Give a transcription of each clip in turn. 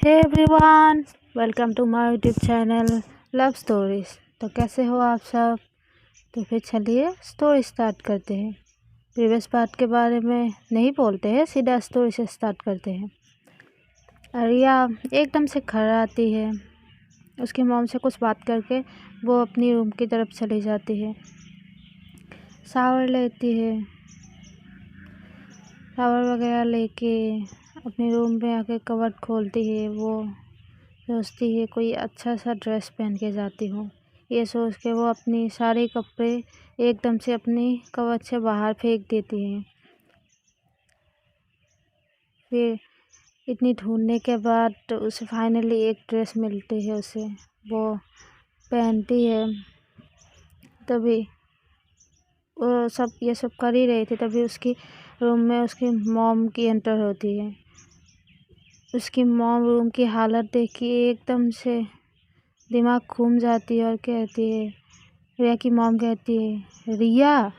Hey everyone, welcome to my YouTube channel love stories. तो कैसे हो आप सब। तो फिर चलिए स्टोरी स्टार्ट करते हैं। प्रीवियस पार्ट के बारे में नहीं बोलते हैं, सीधा स्टोरी से स्टार्ट करते हैं। रिया एकदम से घर आती है। उसकी मॉम से कुछ बात करके वो अपनी रूम की तरफ चली जाती है। शावर लेती है, शावर वगैरह लेके अपने रूम में आके कवर्ड खोलती है। वो सोचती है कोई अच्छा सा ड्रेस पहन के जाती हूँ। ये सोच के वो अपनी सारे कपड़े एकदम से अपनी कवर्ड से बाहर फेंक देती है। फिर इतनी ढूंढने के बाद उसे फाइनली एक ड्रेस मिलती है। उसे वो पहनती है। तभी वो ये सब कर ही रही थी, तभी उसकी रूम में उसकी मॉम की एंटर होती है। उसकी मॉम रूम की हालत देख के एकदम से दिमाग घूम जाती है और कहती है, रिया की मॉम कहती है, रिया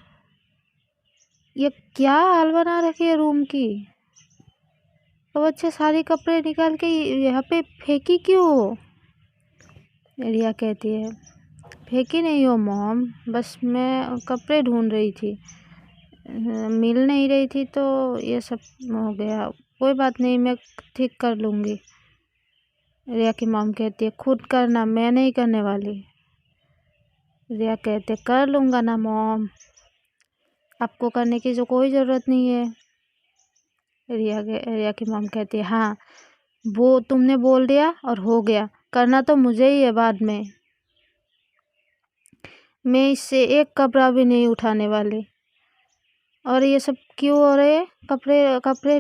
ये क्या हाल बना रखी है रूम की। तो अच्छे सारे कपड़े निकाल के यहाँ पे फेंकी क्यों। रिया कहती है, फेंकी नहीं हो मॉम, बस मैं कपड़े ढूंढ रही थी, मिल नहीं रही थी तो ये सब हो गया। कोई बात नहीं, मैं ठीक कर लूँगी। रिया की मॉम कहती है, खुद करना, मैं नहीं करने वाली। रिया कहते, कर लूँगा ना मॉम, आपको करने की जो कोई ज़रूरत नहीं है। रिया की मॉम कहती है, हाँ वो तुमने बोल दिया और हो गया, करना तो मुझे ही है बाद में। मैं इससे एक कपड़ा भी नहीं उठाने वाली। और ये सब क्यों हो रहे हैं। कपड़े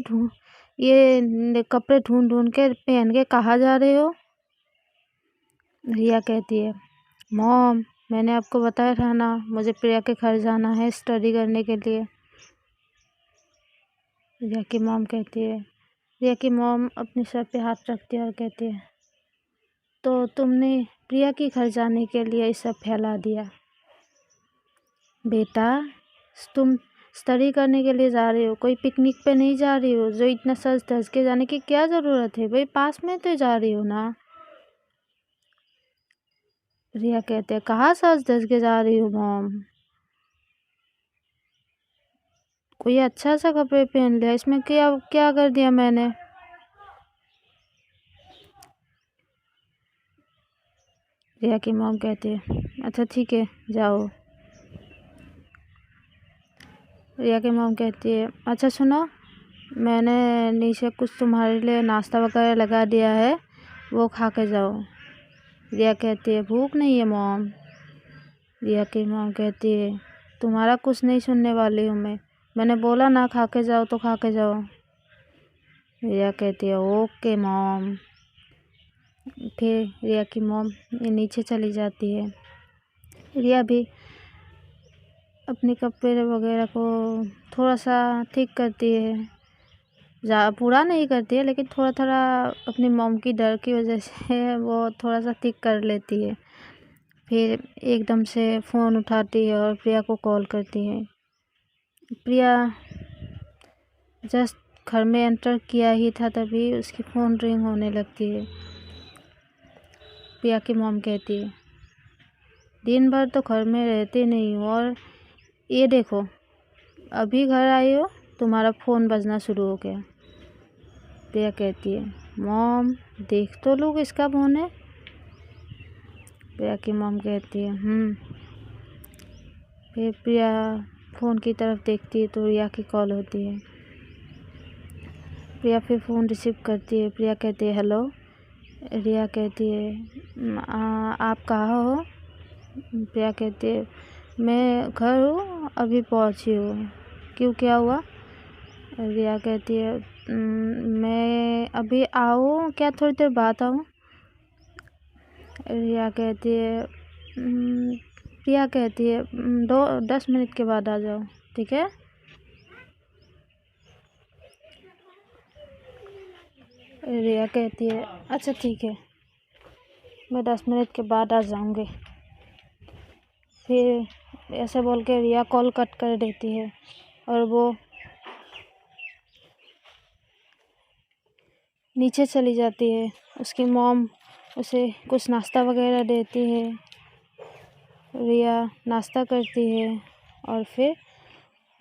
ढूंढ ढूंढ के पहन के कहाँ जा रहे हो। रिया कहती है, मॉम मैंने आपको बताया था ना, मुझे प्रिया के घर जाना है स्टडी करने के लिए। रिया की मॉम कहती है, रिया की मॉम अपने सर पे हाथ रखती है और कहती है, तो तुमने प्रिया के घर जाने के लिए ये सब फैला दिया। बेटा तुम स्टडी करने के लिए जा रही हो, कोई पिकनिक पे नहीं जा रही हो जो इतना सज धज के जाने की क्या ज़रूरत है। भाई पास में तो जा रही हो ना। रिया कहते हैं, कहाँ सज धज के जा रही हो मॉम, कोई अच्छा सा कपड़े पहन लिया, इसमें क्या क्या कर दिया मैंने। रिया की मॉम कहती है, अच्छा ठीक है जाओ। रिया की मॉम कहती है, अच्छा सुनो, मैंने नीचे कुछ तुम्हारे लिए नाश्ता वगैरह लगा दिया है, वो खा के जाओ। रिया कहती है, भूख नहीं है मॉम। रिया की मॉम कहती है, तुम्हारा कुछ नहीं सुनने वाली हूँ मैंने बोला ना खा के जाओ तो खा के जाओ। रिया कहती है, ओके मॉम। फिर रिया की मॉम नीचे चली जाती है। रिया भी अपने कपड़े वगैरह को थोड़ा सा ठीक करती है, पूरा नहीं करती है लेकिन थोड़ा थोड़ा अपनी मॉम की डर की वजह से वो थोड़ा सा ठीक कर लेती है। फिर एकदम से फ़ोन उठाती है और प्रिया को कॉल करती है। प्रिया जस्ट घर में एंटर किया ही था, तभी उसकी फ़ोन रिंग होने लगती है। प्रिया की मॉम कहती है, दिन भर तो घर में रहते नहीं हो और ये देखो अभी घर आई हो तुम्हारा फ़ोन बजना शुरू हो गया। प्रिया कहती है, मॉम देख तो लो किसका फ़ोन है। प्रिया की मॉम कहती है फिर प्रिया फ़ोन की तरफ देखती है तो रिया की कॉल होती है। प्रिया फिर फ़ोन रिसीव करती है। प्रिया कहती है, हेलो। रिया कहती है, आप कहाँ हो। प्रिया कहती है, मैं घर हूँ, अभी पहुँची हूँ, क्यों क्या हुआ। रिया कहती है, मैं अभी आऊँ क्या, थोड़ी देर बाद आऊँ। रिया कहती है, प्रिया कहती है, 10 मिनट के बाद आ जाओ, ठीक है। रिया कहती है, अच्छा ठीक है, मैं 10 मिनट के बाद आ जाऊँगी। फिर ऐसे बोल के रिया कॉल कट कर देती है और वो नीचे चली जाती है। उसकी मॉम उसे कुछ नाश्ता वगैरह देती है। रिया नाश्ता करती है और फिर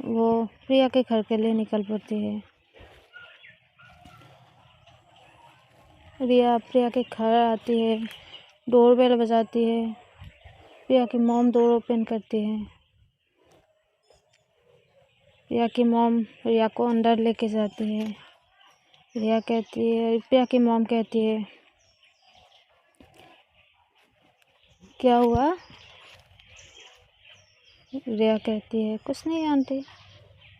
वो प्रिया के घर के लिए निकल पड़ती है। रिया प्रिया के घर आती है, डोरबेल बजाती है। प्रिया की मॉम डोर ओपन करती है। प्रिया की मॉम रिया को अंदर लेके जाती है। प्रिया की मॉम कहती है, क्या हुआ? रिया कहती है, कुछ नहीं आंटी।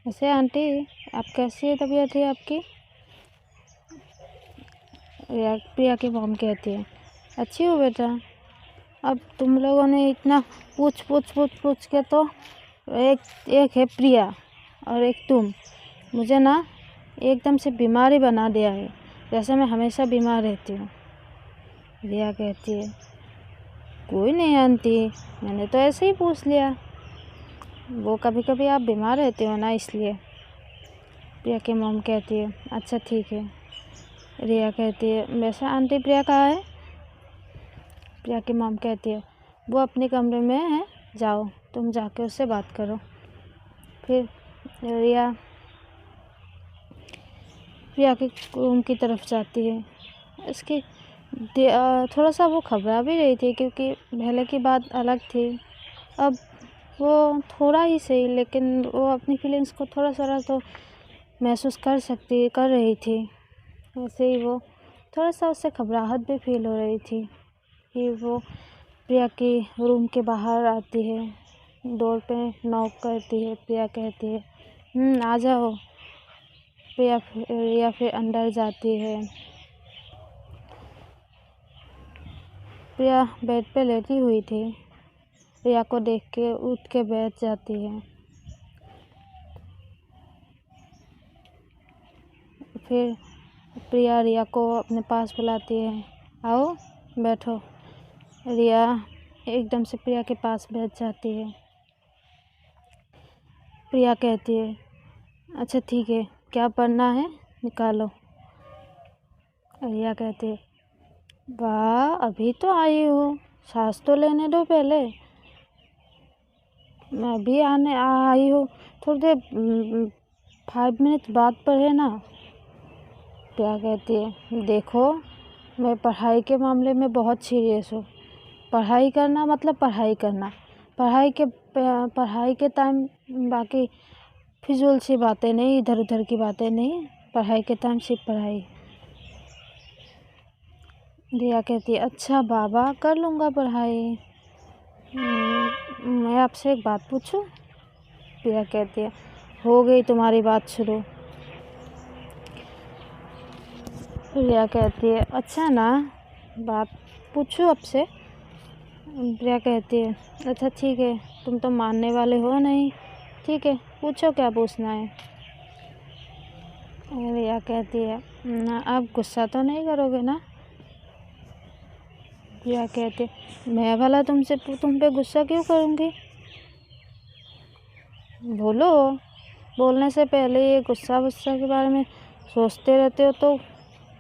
ऐसे आंटी, आप कैसी है, तबीयत है आपकी? प्रिया की मॉम कहती है, अच्छी हो बेटा। अब तुम लोगों ने इतना पूछ के तो एक है प्रिया और एक तुम, मुझे ना एकदम से बीमारी बना दिया है, जैसे मैं हमेशा बीमार रहती हूँ। रिया कहती है, कोई नहीं आंटी, मैंने तो ऐसे ही पूछ लिया, वो कभी कभी आप बीमार रहते हो ना, इसलिए। प्रिया की मॉम कहती है, अच्छा ठीक है। रिया कहती है, वैसे आंटी प्रिया कहाँ है? प्रिया की मॉम कहती है, वो अपने कमरे में है, जाओ तुम जाके उससे बात करो। फिर रिया प्रिया के रूम की तरफ जाती है। इसकी थोड़ा सा वो घबरा भी रही थी, क्योंकि पहले की बात अलग थी। अब वो थोड़ा ही सही, लेकिन वो अपनी फीलिंग्स को थोड़ा सा तो महसूस कर रही थी। वैसे ही वो थोड़ा सा उससे घबराहट भी फील हो रही थी। फिर वो प्रिया की रूम के बाहर आती है, डोर पे नॉक करती है। प्रिया कहती है, आ जाओ। रिया फिर अंदर जाती है। प्रिया बेड पे लेटी हुई थी। रिया को देख के उठ के बैठ जाती है। फिर प्रिया रिया को अपने पास बुलाती है, आओ बैठो। रिया एकदम से प्रिया के पास बैठ जाती है। प्रिया कहती है, अच्छा ठीक है, क्या पढ़ना है निकालो। रिया कहती है, वाह अभी तो आई हो, सांस तो लेने दो पहले। मैं भी आई हूँ, थोड़ी देर 5 मिनट बाद पढ़े ना। प्रिया कहती है, देखो मैं पढ़ाई के मामले में बहुत सीरियस हूँ। पढ़ाई करना मतलब पढ़ाई करना, पढ़ाई के टाइम बाकी फिजूल सी बातें नहीं, इधर उधर की बातें नहीं, पढ़ाई के टाइम सिर्फ पढ़ाई। रिया कहती है, अच्छा बाबा कर लूँगा पढ़ाई। मैं आपसे एक बात पूछूं? प्रिया कहती है, हो गई तुम्हारी बात शुरू। रिया कहती है, अच्छा ना, बात पूछूं आपसे? प्रिया कहती है, अच्छा ठीक है, तुम तो मानने वाले हो नहीं, ठीक है पूछो क्या पूछना है। रिया कहती है, ना आप गुस्सा तो नहीं करोगे ना? प्रिया कहती है, मैं भला तुम पे गुस्सा क्यों करूँगी? बोलो, बोलने से पहले ये गुस्सा के बारे में सोचते रहते हो तो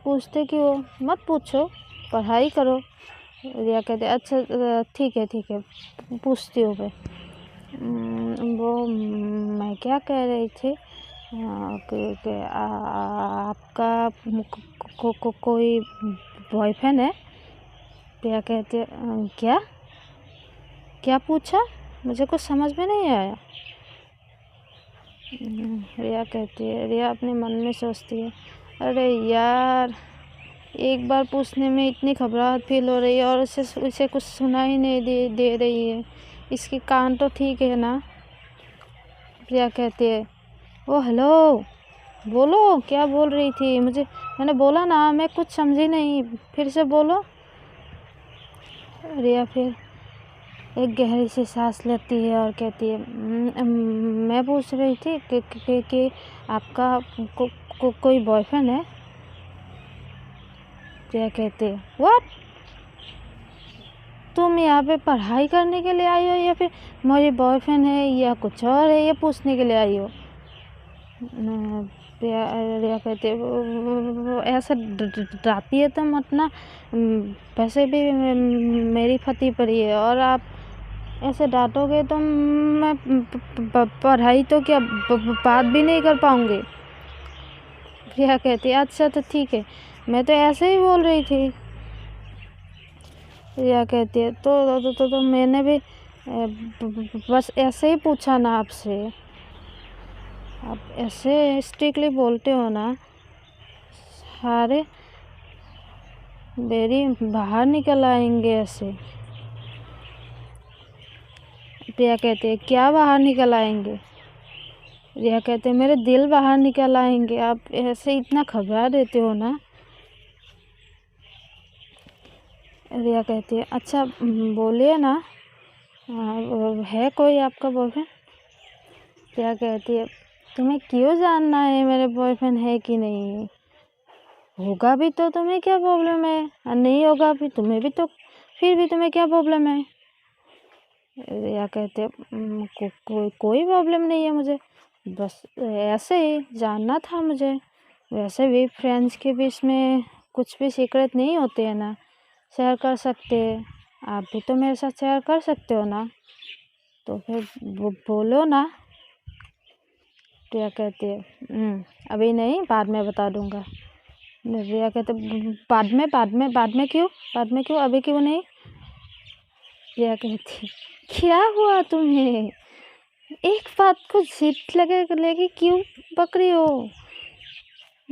पूछते क्यों हो? मत पूछो, पढ़ाई करो। रिया कहते, अच्छा ठीक है पूछती हूँ मैं। वो मैं क्या कह रही थी कि आपका कोई बॉयफ्रेंड है? प्रिया कहती है, क्या क्या पूछा? मुझे कुछ समझ में नहीं आया। रिया कहती है, रिया अपने मन में सोचती है, अरे यार एक बार पूछने में इतनी घबराहट फील हो रही है और उसे कुछ सुना ही नहीं दे रही है, इसके कान तो ठीक है ना? प्रिया कहती है, ओ हेलो, बोलो क्या बोल रही थी? मैंने बोला ना, मैं कुछ समझी नहीं, फिर से बोलो। रिया फिर एक गहरी सी सांस लेती है और कहती है, मैं पूछ रही थी कि आपका कोई बॉयफ्रेंड है? प्रिया कहती है, व्हाट? तुम यहाँ पे पढ़ाई करने के लिए आई हो या फिर मेरी बॉयफ्रेंड है या कुछ और है ये पूछने के लिए आई हो? रिया रिया कहती है ऐसा डराती है तुम अपना, वैसे भी मेरी फटी पड़ी है और आप ऐसे डांटोगे तो मैं पढ़ाई तो क्या बात भी नहीं कर पाऊंगी। रिया कहती है अच्छा तो ठीक है, मैं तो ऐसे ही बोल रही थी। रिया कहती है तो मैंने भी बस ऐसे ही पूछा ना आपसे। आप ऐसे स्ट्रिक्टली बोलते हो ना, सारे बेरी बाहर निकल आएंगे ऐसे। रिया कहती है क्या बाहर निकल आएंगे? रिया कहते हैं मेरे दिल बाहर निकल आएंगे, आप ऐसे इतना घबरा देते हो ना। रिया कहती है अच्छा बोलिए ना, है कोई आपका बॉयफ्रेंड? रिया कहती है तुम्हें क्यों जानना है मेरे बॉयफ्रेंड है कि नहीं? होगा भी तो तुम्हें क्या प्रॉब्लम है, और नहीं होगा भी तुम्हें भी तो फिर भी तुम्हें क्या प्रॉब्लम है? रिया कहते हैं कोई प्रॉब्लम नहीं है मुझे, बस ऐसे ही जानना था मुझे। वैसे भी फ्रेंड्स के बीच में कुछ भी सीक्रेट नहीं होते हैं ना, शेयर कर सकते हैं। आप भी तो मेरे साथ शेयर कर सकते हो ना, तो फिर बोलो ना। रिया कहती है अभी नहीं, बाद में बता दूंगा। रिया कहते बाद में क्यों अभी क्यों नहीं? रिया कहती क्या हुआ तुम्हें, एक बात को जिद लेके क्यों पकड़ी हो?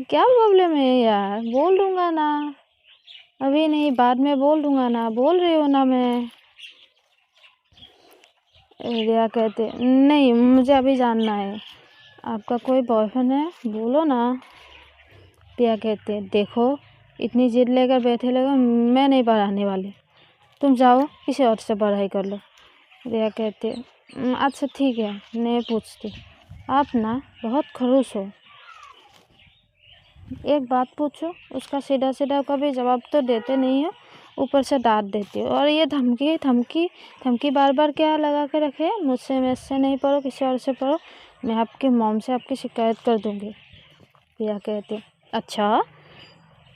क्या प्रॉब्लम है यार, बोल दूंगा ना, अभी नहीं बाद में बोल दूंगा ना, बोल रही हो ना मैं। रिया कहते नहीं मुझे अभी जानना है, आपका कोई बॉयफ्रेंड है बोलो ना। रिया कहते देखो इतनी जिद लेकर बैठे लोग, मैं नहीं पढ़ाने वाली, तुम जाओ किसी और से पढ़ाई कर लो। रिया कहते अच्छा ठीक है नहीं पूछती, आप ना बहुत खड़ूस हो। एक बात पूछो उसका सीधा सीधा कभी जवाब तो देते नहीं हो, ऊपर से डांट देती हो, और ये धमकी बार बार क्या लगा के रखे है? मुझसे नहीं पढ़ो, किसी और से पढ़ो, मैं आपकी मॉम से आपकी शिकायत कर दूंगी। रिया कहती अच्छा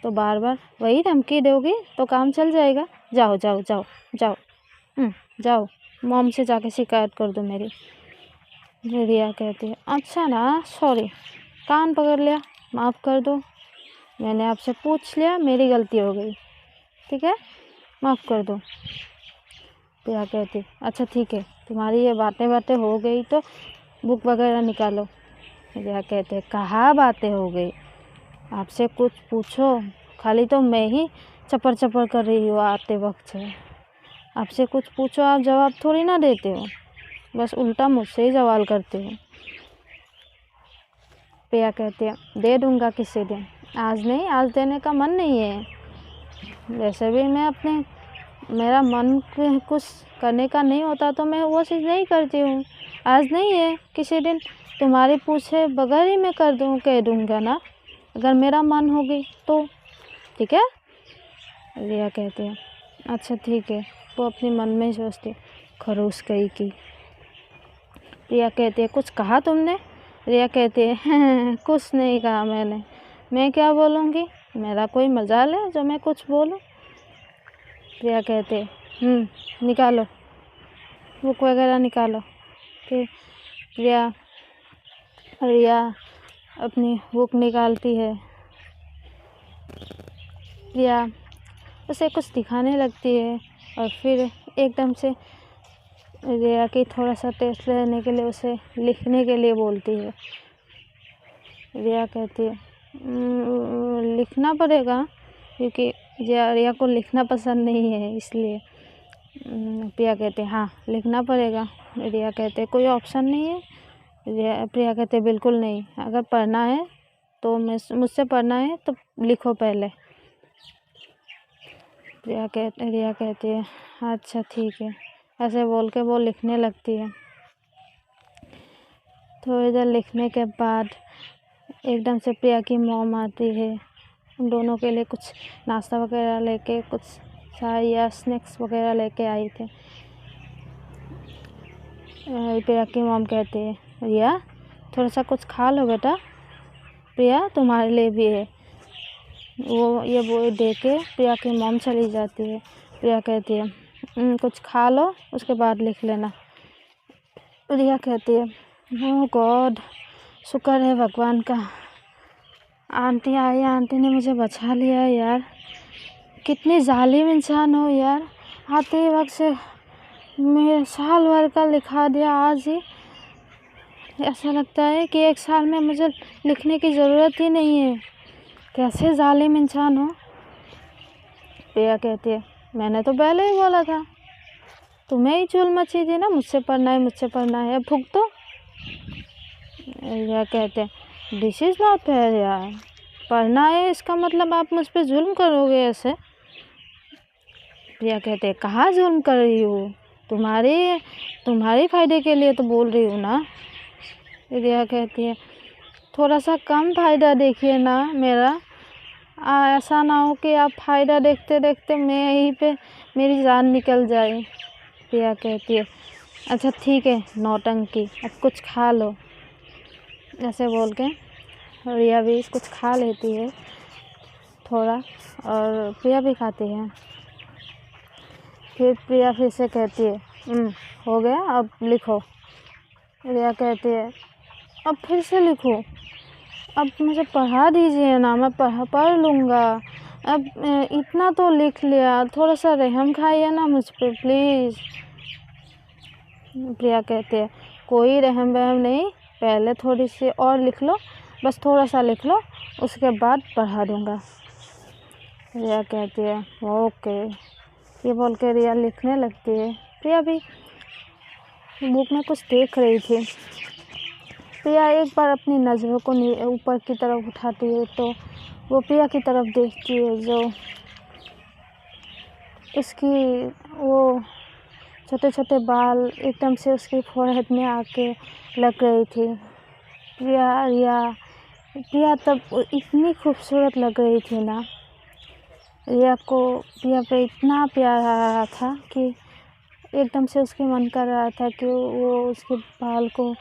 तो बार बार वही धमकी दोगी तो काम चल जाएगा, जाओ जाओ जाओ जाओ जाओ मॉम से जाके शिकायत कर दो मेरी। रिया कहती है अच्छा ना, सॉरी कान पकड़ लिया, माफ़ कर दो, मैंने आपसे पूछ लिया, मेरी गलती हो गई, ठीक है माफ़ कर दो। रिया कहती अच्छा ठीक है, तुम्हारी ये बातें हो गई तो बुक वगैरह निकालो। रिया कहते कहाँ बातें हो गई, आपसे कुछ पूछो, खाली तो मैं ही चपर कर रही हूँ आते वक्त से, आपसे कुछ पूछो आप जवाब थोड़ी ना देते हो, बस उल्टा मुझसे ही सवाल करते हो। प्रिया कहती है दे दूंगा किसी दिन, आज नहीं, आज देने का मन नहीं है, वैसे भी मैं मेरा मन कुछ करने का नहीं होता तो मैं वो चीज़ नहीं करती हूँ, आज नहीं है किसी दिन तुम्हारे पूछे बगैर ही मैं कह दूंगा ना, अगर मेरा मन होगी तो, ठीक है। रिया कहती है अच्छा ठीक है, वो अपने मन में सोचती खरूस कहीं की। रिया कहती है कुछ कहा तुमने? रिया कहती है कुछ नहीं कहा मैंने, मैं क्या बोलूँगी, मेरा कोई मजाल है जो मैं कुछ बोलूँ। रिया कहते निकालो बुक वगैरह निकालो। फिर रिया अपनी बुक निकालती है। रिया उसे कुछ दिखाने लगती है और फिर एकदम से रिया की थोड़ा सा टेस्ट लेने के लिए उसे लिखने के लिए बोलती है। रिया कहती है लिखना पड़ेगा, क्योंकि रिया को लिखना पसंद नहीं है इसलिए। प्रिया कहते हाँ लिखना पड़ेगा। रिया कहते कोई ऑप्शन नहीं है? प्रिया कहते बिल्कुल नहीं, अगर पढ़ना है तो मुझसे पढ़ना है तो लिखो पहले। रिया कहती है अच्छा ठीक है, ऐसे बोल के वो लिखने लगती है। थोड़ी देर लिखने के बाद एकदम से प्रिया की मॉम आती है, उन दोनों के लिए कुछ नाश्ता वगैरह लेके, कुछ चाय या स्नैक्स वगैरह लेके आई थे। प्रिया की मॉम कहती है रिया थोड़ा सा कुछ खा लो बेटा। प्रिया तुम्हारे लिए भी है। वो ये बोल दे के प्रिया की मॉम चली जाती है। प्रिया कहती है कुछ खा लो उसके बाद लिख लेना। प्रिया कहती है ओह गॉड, शुक्र है भगवान का, आंटी आई, आंटी ने मुझे बचा लिया यार। कितनी जालिम इंसान हो यार, आते ही वक्त से मेरे साल भर का लिखा दिया आज ही। ऐसा लगता है कि 1 साल में मुझे लिखने की ज़रूरत ही नहीं है। कैसे जालिम इंसान हो। प्रिया कहती है मैंने तो पहले ही बोला था, तुम्हें ही चुल मची थी ना, मुझसे पढ़ना है मुझसे पढ़ना है, अब भुगतो। प्रिया कहते हैं दिस इज़ नॉट फेयर यार, पढ़ना है इसका मतलब आप मुझ पर जुल्म करोगे ऐसे। प्रिया कहते हैं कहाँ जुल्म कर रही हूँ, तुम्हारे फ़ायदे के लिए तो बोल रही हूँ ना। प्रिया कहती है थोड़ा सा कम फ़ायदा देखिए ना मेरा, ऐसा ना हो कि आप फ़ायदा देखते देखते मैं यहीं पे मेरी जान निकल जाए। प्रिया कहती है अच्छा ठीक है नौटंकी, अब कुछ खा लो। ऐसे बोल के रिया भी कुछ खा लेती है थोड़ा, और प्रिया भी खाती है। फिर प्रिया फिर से कहती है हो गया अब लिखो। रिया कहती है अब फिर से लिखो, अब मुझे पढ़ा दीजिए ना, मैं पढ़ लूँगा, अब इतना तो लिख लिया, थोड़ा सा रहम खाइए ना मुझ पे प्लीज़। प्रिया कहती है कोई रहम वहम नहीं, पहले थोड़ी सी और लिख लो, बस थोड़ा सा लिख लो, उसके बाद पढ़ा दूँगा। रिया कहती है ओके। ये बोल के रिया लिखने लगती है। प्रिया भी बुक में कुछ देख रही थी। प्रिया एक बार अपनी नज़रों को ऊपर की तरफ उठाती है तो वो प्रिया की तरफ देखती है जो उसकी वो छोटे छोटे बाल एकदम से उसकी फोरहेड में आके लग रही थी। प्रिया तब इतनी खूबसूरत लग रही थी ना, रिया को प्रिया पे इतना प्यार आ रहा था कि एकदम से उसके मन कर रहा था कि वो उसके बाल को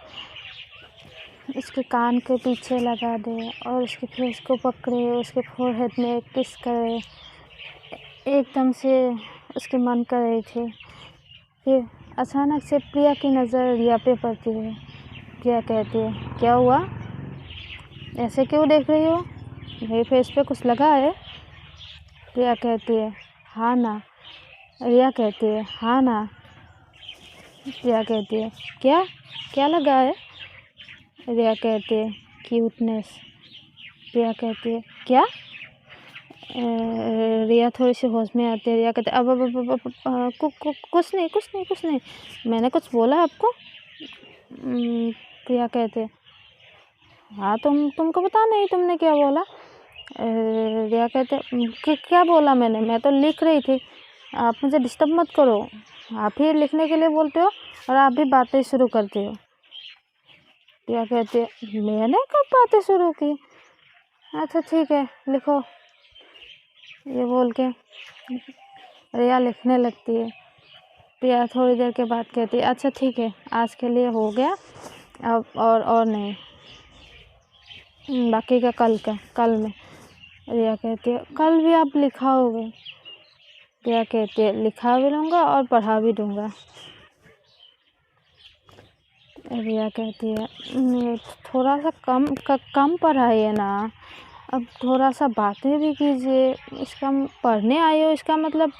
उसके कान के पीछे लगा दे और उसके फेस को पकड़े, उसके फोरहेड में किस करे, एकदम से उसके मन कर रही थी। फिर अचानक से प्रिया की नज़र रिया पे पड़ती है। प्रिया कहती है क्या हुआ, ऐसे क्यों देख रही हो, मेरे फेस पे कुछ लगा है। प्रिया कहती है हाँ ना। रिया कहती है हाँ ना। प्रिया कहती है क्या क्या लगा है। रिया कहती है क्यूटनेस। प्रिया कहती है क्या। रिया थोड़ी सी होश में आती है। रिया कहती है अब कुछ नहीं, मैंने कुछ बोला आपको। प्रिया कहते हैं हाँ तुमको पता नहीं तुमने क्या बोला। रिया कहते क्या बोला मैंने, मैं तो लिख रही थी, आप मुझे डिस्टर्ब मत करो, आप ही लिखने के लिए बोलते हो और आप भी बातें शुरू करते हो। प्रिया कहती है मैंने कब बातें शुरू की, अच्छा ठीक है लिखो। ये बोल के रिया लिखने लगती है। प्रिया थोड़ी देर के बाद कहती है अच्छा ठीक है आज के लिए हो गया, अब और नहीं, बाकी का कल में। रिया कहती है कल भी आप लिखाओगे। प्रिया कहती है लिखा भी लूँगा और पढ़ा भी दूँगा। रिया कहती है थोड़ा सा कम पढ़ाइए ना, अब थोड़ा सा बातें भी कीजिए, इसका पढ़ने आई हो इसका मतलब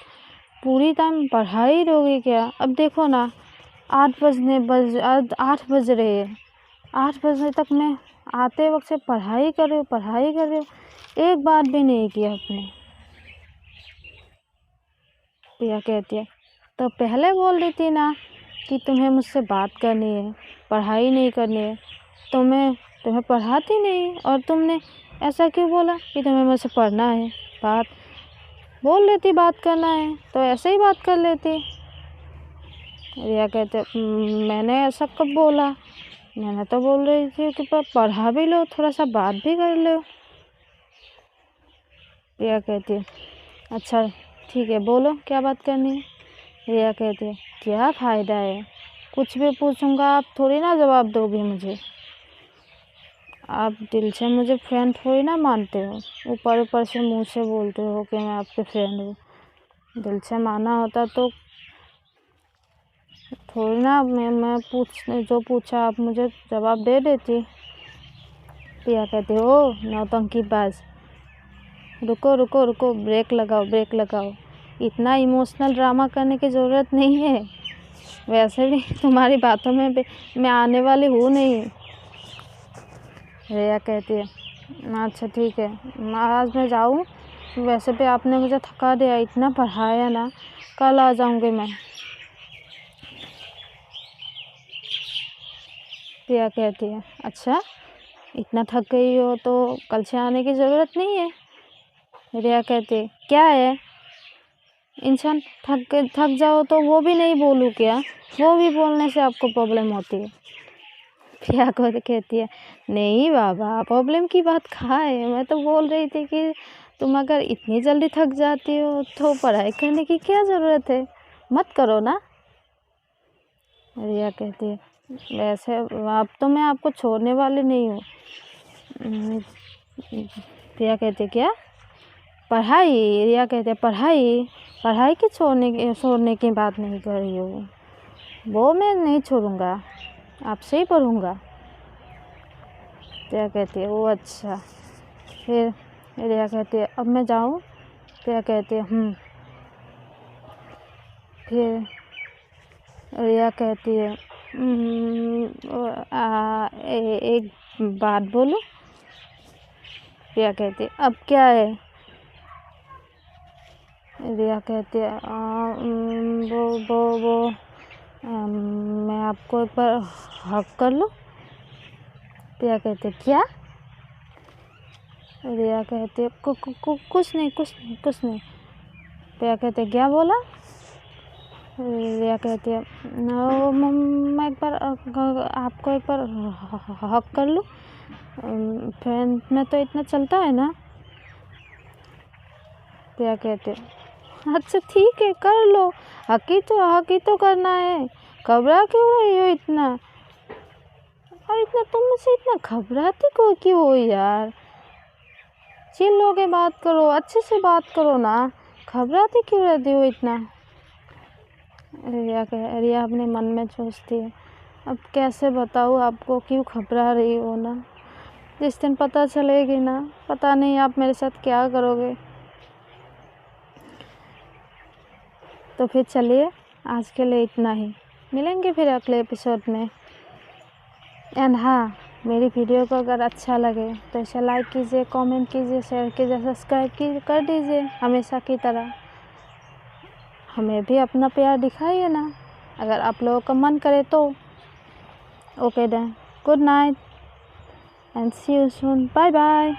पूरी टाइम पढ़ाई दोगे क्या। अब देखो ना 8 बज रहे हैं, 8 बजे तक मैं आते वक्त से पढ़ाई कर रही हूँ, एक बात भी नहीं किया आपने। प्रिया कहती है तो पहले बोल देती ना कि तुम्हें मुझसे बात करनी है, पढ़ाई नहीं करनी है, तो मैं तुम्हें पढ़ाती नहीं, और तुमने ऐसा क्यों बोला कि तुम्हें मुझसे पढ़ना है, बात बोल लेती बात करना है तो ऐसे ही बात कर लेती। रिया कहते मैंने ऐसा कब बोला, मैंने तो बोल रही थी कि पढ़ा भी लो, थोड़ा सा बात भी कर लो। रिया कहती है अच्छा ठीक है बोलो क्या बात करनी है। रिया कहती है क्या फ़ायदा है, कुछ भी पूछूंगा आप थोड़ी ना जवाब दोगे मुझे, आप दिल से मुझे फ्रेंड थोड़ी ना मानते हो, ऊपर ऊपर से मुंह से बोलते हो कि मैं आपके फ्रेंड हूँ। दिल से माना होता तो थोड़ी ना मैं जो पूछा आप मुझे जवाब दे देती। क्या कहते हो नौटंकीबाज। रुको रुको रुको, ब्रेक लगाओ ब्रेक लगाओ। इतना इमोशनल ड्रामा करने की ज़रूरत नहीं है। वैसे भी तुम्हारी बातों में मैं आने वाली हूँ नहीं। रिया कहती है अच्छा ठीक है, आज मैं जाऊँ? वैसे भी आपने मुझे थका दिया, इतना पढ़ाया ना, कल आ जाऊँगी मैं। रिया कहती है अच्छा, इतना थक गई हो तो कल से आने की ज़रूरत नहीं है। रिया कहती है क्या है, इंसान थक जाओ तो वो भी नहीं बोलूँ क्या? वो भी बोलने से आपको प्रॉब्लम होती है। प्रिया को कहती है नहीं बाबा, प्रॉब्लम की बात कहाँ है, मैं तो बोल रही थी कि तुम अगर इतनी जल्दी थक जाती हो तो पढ़ाई करने की क्या ज़रूरत है, मत करो ना। रिया कहती है वैसे अब तो मैं आपको छोड़ने वाली नहीं हूँ। प्रिया कहती है क्या पढ़ाई? रिया कहते हैं पढ़ाई की छोड़ने की बात नहीं कर रही हूँ, वो मैं नहीं छोड़ूंगा, आपसे ही पढ़ूंगा। प्रिया कहती है वो अच्छा। फिर रिया कहती है अब मैं जाऊँ? प्रिया कहती है फिर रिया कहती है एक बात बोलूं? प्रिया कहती है अब क्या है? रिया कहती है वो मैं आपको एक बार हक कर लूं? प्रिया कहती है क्या? रिया कहती है कुछ नहीं। प्रिया कहती है क्या बोला? रिया कहती है मैं एक बार आपको एक बार हक कर लूं? फ्रेंड में तो इतना चलता है ना। प्रिया कहती है अच्छा ठीक है कर लो, हक ही तो करना है, घबरा क्यों रही हो इतना? और इतना तुम मुझसे इतना घबराती क्यों हो यार? चिल हो के बात करो, अच्छे से बात करो ना, घबराती क्यों रहती हो इतना? रिया अपने मन में सोचती है अब कैसे बताऊँ आपको क्यों घबरा रही हो ना, जिस दिन पता चलेगी ना, पता नहीं आप मेरे साथ क्या करोगे। तो फिर चलिए आज के लिए इतना ही, मिलेंगे फिर अगले एपिसोड में। एंड हाँ, मेरी वीडियो को अगर अच्छा लगे तो इसे लाइक कीजिए, कमेंट कीजिए, शेयर कीजिए, सब्सक्राइब कर दीजिए हमेशा की तरह। हमें भी अपना प्यार दिखाइए ना, अगर आप लोगों का मन करे तो। Okay then, good night and see you soon, bye bye.